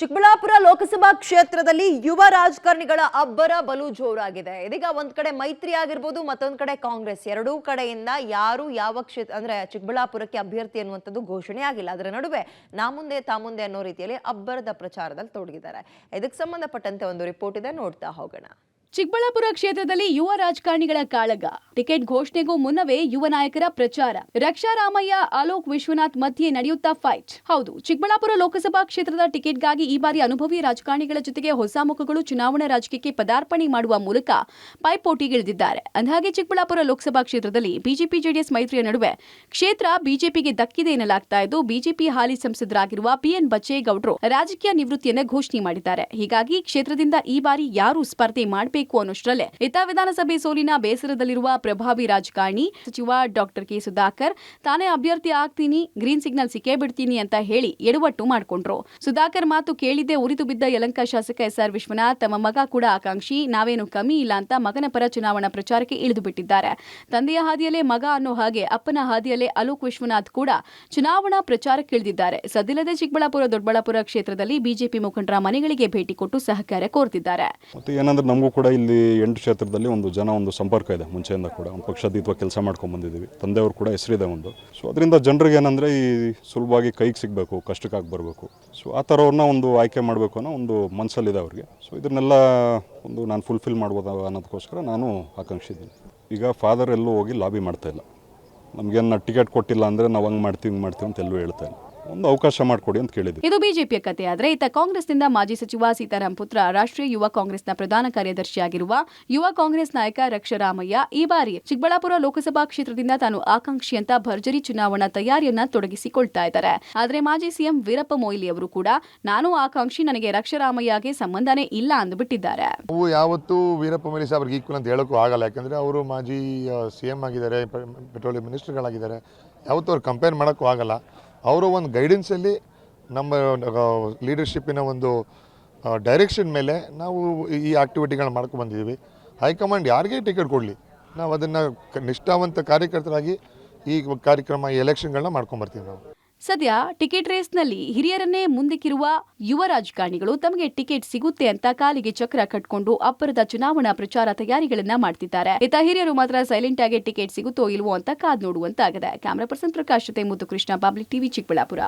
ಚಿಕ್ಕಬಳ್ಳಾಪುರ ಲೋಕಸಭಾ ಕ್ಷೇತ್ರದಲ್ಲಿ ಯುವ ರಾಜಕಾರಣಿಗಳ ಅಬ್ಬರ ಬಲು ಜೋರಾಗಿದೆ. ಇದೀಗ ಒಂದ್ ಕಡೆ ಮೈತ್ರಿ ಆಗಿರ್ಬೋದು, ಮತ್ತೊಂದ್ ಕಡೆ ಕಾಂಗ್ರೆಸ್. ಎರಡೂ ಕಡೆಯಿಂದ ಯಾರು ಯಾವ ಕ್ಷೇತ್ರ ಅಂದ್ರೆ ಚಿಕ್ಕಬಳ್ಳಾಪುರಕ್ಕೆ ಅಭ್ಯರ್ಥಿ ಅನ್ನುವಂಥದ್ದು ಘೋಷಣೆ ಆಗಿಲ್ಲ. ಅದರ ನಡುವೆ ನಾ ಮುಂದೆ ಅನ್ನೋ ರೀತಿಯಲ್ಲಿ ಅಬ್ಬರದ ಪ್ರಚಾರದಲ್ಲಿ ತೊಡಗಿದ್ದಾರೆ. ಇದಕ್ಕೆ ಸಂಬಂಧಪಟ್ಟಂತೆ ಒಂದು ರಿಪೋರ್ಟ್ ಇದೆ, ನೋಡ್ತಾ ಹೋಗೋಣ. ಚಿಕ್ಕಬಳ್ಳಾಪುರ ಕ್ಷೇತ್ರದಲ್ಲಿ ಯುವ ರಾಜಕಾರಣಿಗಳ ಕಾಳಗ. ಟಿಕೆಟ್ ಘೋಷಣೆಗೂ ಮುನ್ನವೇ ಯುವ ನಾಯಕರ ಪ್ರಚಾರ. ರಕ್ಷಾ ರಾಮಯ್ಯ, ಅಲೋಕ್ ವಿಶ್ವನಾಥ್ ಮಧ್ಯೆ ನಡೆಯುತ್ತಾ ಫೈಟ್. ಹೌದು, ಚಿಕ್ಕಬಳ್ಳಾಪುರ ಲೋಕಸಭಾ ಕ್ಷೇತ್ರದ ಟಿಕೆಟ್ಗಾಗಿ ಈ ಬಾರಿ ಅನುಭವಿ ರಾಜಕಾರಣಿಗಳ ಜೊತೆಗೆ ಹೊಸ ಮುಖಗಳು ಚುನಾವಣಾ ರಾಜಕೀಯಕ್ಕೆ ಪದಾರ್ಪಣೆ ಮಾಡುವ ಮೂಲಕ ಪೈಪೋಟಿಗಿಳಿದಿದ್ದಾರೆ. ಅಂದಹಾಗೆ ಚಿಕ್ಕಬಳ್ಳಾಪುರ ಲೋಕಸಭಾ ಕ್ಷೇತ್ರದಲ್ಲಿ ಬಿಜೆಪಿ ಜೆಡಿಎಸ್ ಮೈತ್ರಿಯ ನಡುವೆ ಕ್ಷೇತ್ರ ಬಿಜೆಪಿಗೆ ದಕ್ಕಿದೆ ಎನ್ನಲಾಗ್ತಾ ಇದ್ದು, ಬಿಜೆಪಿ ಹಾಲಿ ಸಂಸದರಾಗಿರುವ ಪಿಎನ್ ಬಚ್ಚೇಗೌಡರು ರಾಜಕೀಯ ನಿವೃತ್ತಿಯನ್ನು ಘೋಷಣೆ ಮಾಡಿದ್ದಾರೆ. ಹೀಗಾಗಿ ಕ್ಷೇತ್ರದಿಂದ ಈ ಬಾರಿ ಯಾರು ಸ್ಪರ್ಧೆ ಮಾಡಬೇಕು ಅನ್ನೋಷ್ಟರಲ್ಲೇ ಇತ್ತ ವಿಧಾನಸಭೆ ಸೋಲಿನ ಬೇಸರದಲ್ಲಿರುವ ಪ್ರಭಾವಿ ರಾಜಕಾರಣಿ ಸಚಿವ ಡಾಕ್ಟರ್ ಕೆ ಸುಧಾಕರ್ ತಾನೇ ಅಭ್ಯರ್ಥಿ ಆಗ್ತೀನಿ, ಗ್ರೀನ್ ಸಿಗ್ನಲ್ ಸಿಕ್ಕೇ ಬಿಡ್ತೀನಿ ಅಂತ ಹೇಳಿ ಎಡವಟ್ಟು ಮಾಡಿಕೊಂಡ್ರು. ಸುಧಾಕರ್ ಮಾತು ಕೇಳಿದ್ದೇ ಉರಿದು ಬಿದ್ದ ಯಲಹಂಕ ಶಾಸಕ ಎಸ್ಆರ್ ವಿಶ್ವನಾಥ್ ತಮ್ಮ ಮಗ ಕೂಡ ಆಕಾಂಕ್ಷಿ, ನಾವೇನು ಕಮ್ಮಿ ಇಲ್ಲ ಅಂತ ಮಗನ ಪರ ಚುನಾವಣಾ ಪ್ರಚಾರಕ್ಕೆ ಇಳಿದು ಬಿಟ್ಟಿದ್ದಾರೆ. ತಂದೆಯ ಹಾದಿಯಲ್ಲೇ ಮಗ ಅನ್ನೋ ಹಾಗೆ ಅಪ್ಪನ ಹಾದಿಯಲ್ಲೇ ಅಲೋಕ್ ವಿಶ್ವನಾಥ್ ಕೂಡ ಚುನಾವಣಾ ಪ್ರಚಾರಕ್ಕೆ ಇಳಿದಿದ್ದಾರೆ. ಸದ್ದಿಲ್ಲದೆ ಚಿಕ್ಕಬಳ್ಳಾಪುರ ದೊಡ್ಡಬಳ್ಳಾಪುರ ಕ್ಷೇತ್ರದಲ್ಲಿ ಬಿಜೆಪಿ ಮುಖಂಡರ ಮನೆಗಳಿಗೆ ಭೇಟಿ ಕೊಟ್ಟು ಸಹಕಾರ ಕೋರ್ತಿದ್ದಾರೆ. ನಮಗೂ ಕೂಡ ಇಲ್ಲಿ 8 ಕ್ಷೇತ್ರದಲ್ಲಿ ಒಂದು ಸಂಪರ್ಕ ಇದೆ. ಮುಂಚೆಯಿಂದ ಕೂಡ ಒಂದು ಪಕ್ಷಾತೀತವಾಗಿ ಕೆಲಸ ಮಾಡ್ಕೊಂಡು ಬಂದಿದ್ದೀವಿ. ತಂದೆಯವರು ಕೂಡ ಹೆಸರಿದೆ ಒಂದು. ಸೊ ಅದರಿಂದ ಜನರಿಗೆ ಏನಂದರೆ ಈ ಸುಲಭವಾಗಿ ಕೈಗೆ ಸಿಗಬೇಕು, ಕಷ್ಟಕ್ಕಾಗಿ ಬರಬೇಕು. ಸೊ ಆ ಥರವ್ರನ್ನ ಒಂದು ಆಯ್ಕೆ ಮಾಡಬೇಕು ಅನ್ನೋ ಒಂದು ಮನಸ್ಸಲ್ಲಿದೆ ಅವ್ರಿಗೆ. ಸೊ ಇದನ್ನೆಲ್ಲ ನಾನು ಫುಲ್ಫಿಲ್ ಮಾಡ್ಬೋದು ಅನ್ನೋದಕ್ಕೋಸ್ಕರ ನಾನು ಆಕಾಂಕ್ಷಿ ಇದ್ದೀನಿ. ಈಗ ಫಾದರ್ ಎಲ್ಲೂ ಹೋಗಿ ಲಾಬಿ ಮಾಡ್ತಾ ಇಲ್ಲ. ನಮಗೇನು ಟಿಕೆಟ್ ಕೊಟ್ಟಿಲ್ಲ ಅಂದರೆ ನಾವು ಹಂಗೆ ಮಾಡ್ತೀವಿ ಹಿಂಗೆ ಮಾಡ್ತೀವಿ ಅಂತ ಎಲ್ಲೂ ಹೇಳ್ತಾ ಇಲ್ಲ. ಒಂದು ಅವಕಾಶ ಮಾಡಿಕೊಡಿ ಅಂತ ಕೇಳಿದ್ವಿ. ಇದು ಬಿಜೆಪಿಯ ಕತೆ. ಆದರೆ ಇತ್ತ ಕಾಂಗ್ರೆಸ್ನಿಂದ ಮಾಜಿ ಸಚಿವ ಸೀತಾರಾಂ ಪುತ್ರ, ರಾಷ್ಟ್ರೀಯ ಯುವ ಕಾಂಗ್ರೆಸ್ನ ಪ್ರಧಾನ ಕಾರ್ಯದರ್ಶಿಯಾಗಿರುವ ಯುವ ಕಾಂಗ್ರೆಸ್ ನಾಯಕ ರಕ್ಷರಾಮಯ್ಯ ಈ ಬಾರಿ ಚಿಕ್ಕಬಳ್ಳಾಪುರ ಲೋಕಸಭಾ ಕ್ಷೇತ್ರದಿಂದ ತಾನು ಆಕಾಂಕ್ಷಿ ಅಂತ ಭರ್ಜರಿ ಚುನಾವಣಾ ತಯಾರಿಯನ್ನ ತೊಡಗಿಸಿಕೊಳ್ತಾ ಇದ್ದಾರೆ. ಆದರೆ ಮಾಜಿ ಸಿಎಂ ವೀರಪ್ಪ ಮೊಯ್ಲಿ ಅವರು ಕೂಡ ನಾನು ಆಕಾಂಕ್ಷಿ, ನನಗೆ ರಕ್ಷರಾಮಯ್ಯಗೆ ಸಂಬಂಧನೇ ಇಲ್ಲ ಅಂದುಬಿಟ್ಟಿದ್ದಾರೆ. ನಾವು ಯಾವತ್ತೂ ವೀರಪ್ಪ ಮೊಯ್ಲಿ ಸಾಹೇಬ್ರಿಗೆ ಈಕ್ವಲ್ ಅಂತ ಹೇಳೋಕ್ಕೂ ಆಗಲ್ಲ. ಯಾಕಂದರೆ ಅವರು ಮಾಜಿ ಸಿಎಂ ಆಗಿದ್ದಾರೆ, ಪೆಟ್ರೋಲಿಯಂ ಮಿನಿಸ್ಟರ್ಗಳಾಗಿದ್ದಾರೆ. ಯಾವತ್ತೂ ಅವ್ರು ಕಂಪೇರ್ ಮಾಡೋಕ್ಕೂ ಆಗಲ್ಲ. ಅವರು ಒಂದು ಗೈಡೆನ್ಸಲ್ಲಿ ನಮ್ಮ ಲೀಡರ್ಶಿಪ್ಪಿನ ಒಂದು ಡೈರೆಕ್ಷನ್ ಮೇಲೆ ನಾವು ಈ ಆಕ್ಟಿವಿಟಿಗಳನ್ನ ಮಾಡ್ಕೊಂಡು ಬಂದಿದ್ದೀವಿ. ಹೈಕಮಾಂಡ್ ಯಾರಿಗೇ ಟಿಕೆಟ್ ಕೊಡಲಿ, ನಾವು ಅದನ್ನು ನಿಷ್ಠಾವಂತ ಕಾರ್ಯಕರ್ತರಾಗಿ ಈ ಕಾರ್ಯಕ್ರಮ, ಈ ಎಲೆಕ್ಷನ್ಗಳನ್ನ ಮಾಡ್ಕೊಂಡ್ಬರ್ತೀವಿ ನಾವು. ಸದ್ಯ ಟಿಕೆಟ್ ರೇಸ್ನಲ್ಲಿ ಹಿರಿಯರನ್ನೇ ಮುಂದಿಕ್ಕಿರುವ ಯುವ ರಾಜಕಾರಣಿಗಳು ತಮಗೆ ಟಿಕೆಟ್ ಸಿಗುತ್ತೆ ಅಂತ ಕಾಲಿಗೆ ಚಕ್ರ ಕಟ್ಕೊಂಡು ಅಬ್ಬರದ ಚುನಾವಣಾ ಪ್ರಚಾರ ತಯಾರಿಗಳನ್ನ ಮಾಡ್ತಿದ್ದಾರೆ. ಇತ್ತ ಹಿರಿಯರು ಮಾತ್ರ ಸೈಲೆಂಟ್ ಆಗಿ ಟಿಕೆಟ್ ಸಿಗುತ್ತೋ ಇಲ್ವೋ ಅಂತ ಕಾದ್ ನೋಡುವಂತಾಗಿದೆ. ಕ್ಯಾಮರಾ ಪರ್ಸನ್ ಪ್ರಕಾಶ್ ಜೊತೆ ಮುದ್ದು ಕೃಷ್ಣ, ಪಬ್ಲಿಕ್ ಟಿವಿ, ಚಿಕ್ಕಬಳ್ಳಾಪುರ.